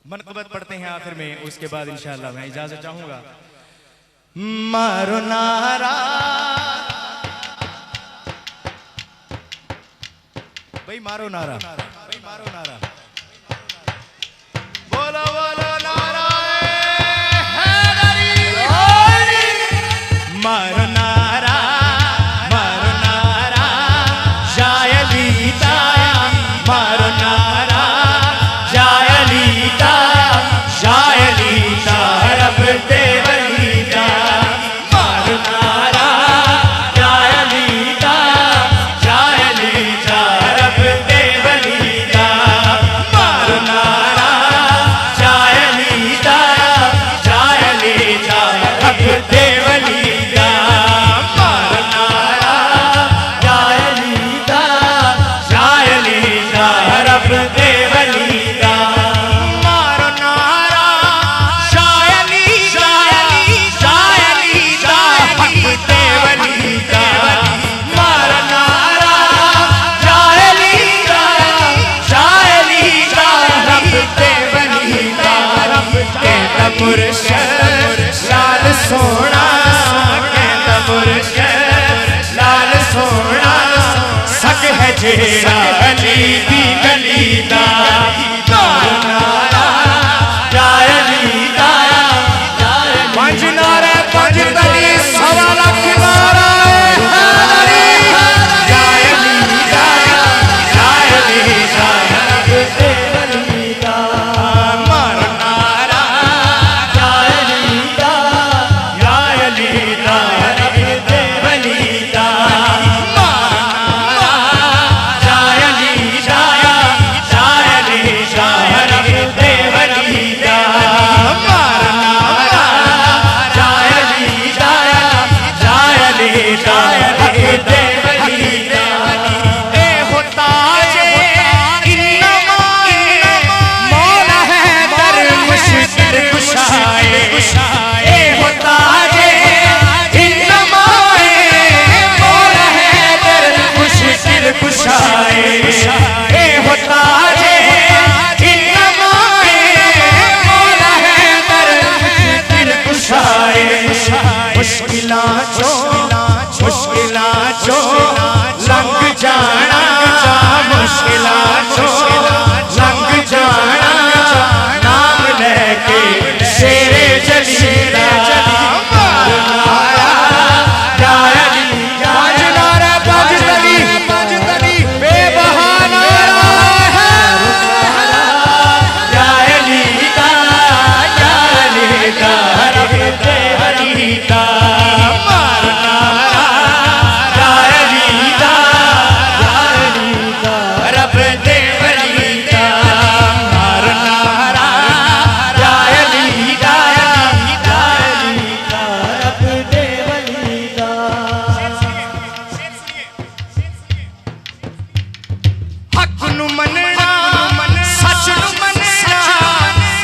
मनक़बत पढ़ते हैं आखिर में, उसके बाद इंशाअल्लाह मैं इजाजत चाहूंगा। मारो नारा भाई, मारो नारा भाई, मारो नारा, बोलो बोलो नारा हैदरी, मारो नारा, मारो नारा शायलीता, मारो नारा शायलीता, शायलीता रब दे वलीदा, मारो नारा शायलीता, शायलीता रब दे वलीदा, मारो नारा शायलीता, शायलीता रब दे वलीदा, मारो नारा शायलीता, शायलीता रब दे वलीदा, मारो नारा शायलीता, शायलीता हक दे वलीदा, मारो नारा शायलीता, शायलीता रब दे वलीदा, कहता मुर्शद लाल सोना, कहता मुर्शद लाल सोना, सक है जेड़ा अली दी गलीदा, मारो नारा शायलीता, पंज नारे पंज तली सवा लख नारा हैदरी, शायलीता, शायलीता रब दे वलीदा, मारो नारा शायलीता, शायलीता रब दे वलीदा, मारो नारा शायलीता, शायलीता रब दे वलीदा, मारो नारा शायलीता, शायलीता रब दे वलीदा, ए होता जे इन्नमा मौला है दर मुश्किल कुशाए, ए होता जे इन्नमा मौला है दर मुश्किल कुशाए, ए होता जे इन्नमा मौला है दर मुश्किल कुशाए, मुश्किलां चो लंघ जाना, मुश्किलां चो लंघ जाना, नाम लेके शेरे जलीला, मारो नारा शायलीता, पंज नारा पंज तली बेबहा नारा है शायलीता, शायलीता रब दे वलीदा, मारो नारा शायलीता, शायलीता रब दे वलीदा, मारो नारा शायलीता, शायलीता रब दे वलीदा। हक नू मनना, सच नू मनना,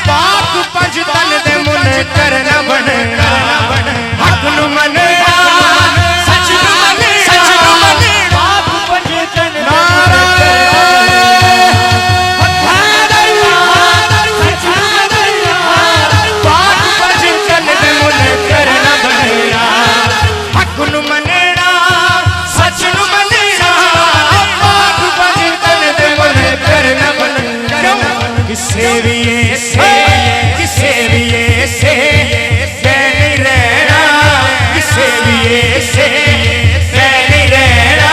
पाक पंज तन दे मुन करना बनना, हक नू मनना, सच नू मनना, पाक पंज तन नारा हैदरी, सच नू मनना, पाक पंज तन दे मुन करना बनना, हक नू मनना, सच नू मनना, पाक पंज तन दे मुन करना बनना, किसे भी ऐसे नहीं रहना, किसे भी ऐसे नहीं रहना,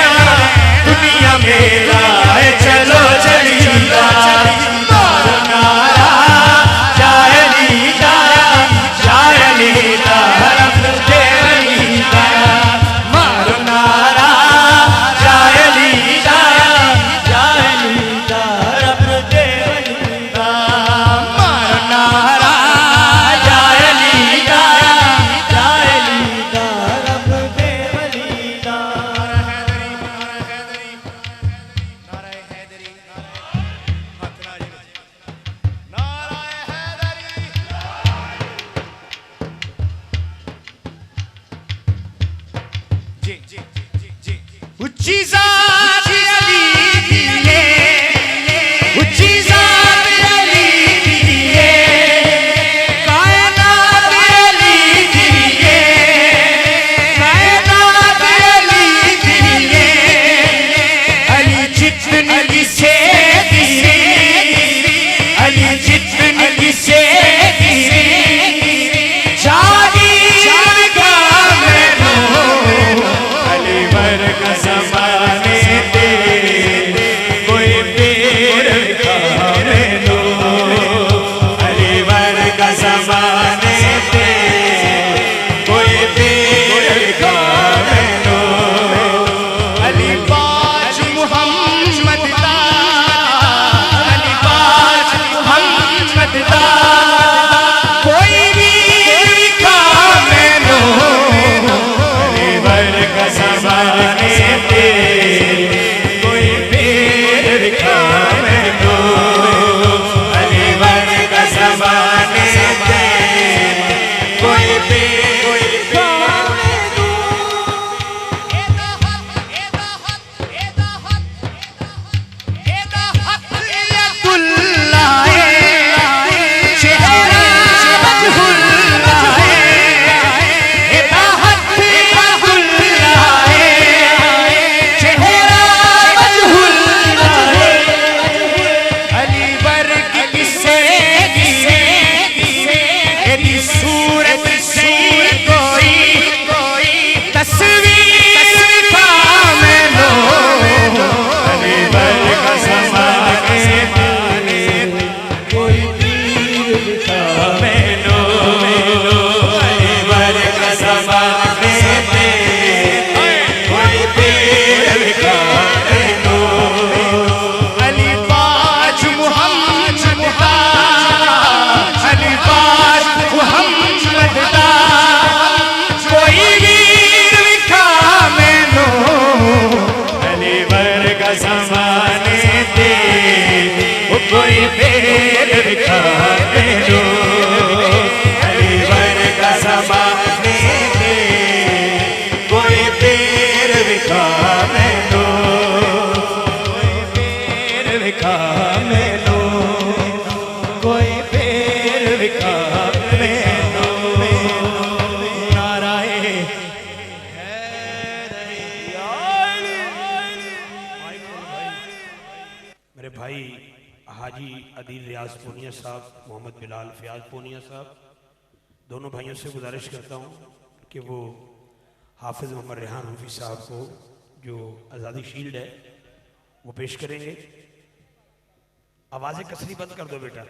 दुनिया मेरा है चलो चलीदा, मारो नारा शायलीता, शायलीता रब दे वलीदा, मारो नारा शायलीता, शायलीता रब दे वलीदा, मारो नारा शायलीता, शायलीता रब दे वलीदा, नारा हैदरी, हाथ नारा हैदरी, जी जी जी जी उच्ची ज़ात अली दी है, उच्ची ज़ात अली दी है, कोई पेर विखा मैनू अली वर्गा समाने दे कोई पेर विखा मैनू कोई पेर विखा मैनू कोई पेर विखा मैनू नाराए मेरे भाई हाजी अदील रियाज पूनिया साहब, मोहम्मद बिलाल फयाज पूनिया साहब, दोनों भाइयों से गुजारिश करता हूँ कि वो हाफिज़ मोहम्मद रेहान हफी साहब को जो आज़ादी शील्ड है वो पेश करेंगे। आवाज़ें कसरी बंद कर दो बेटा।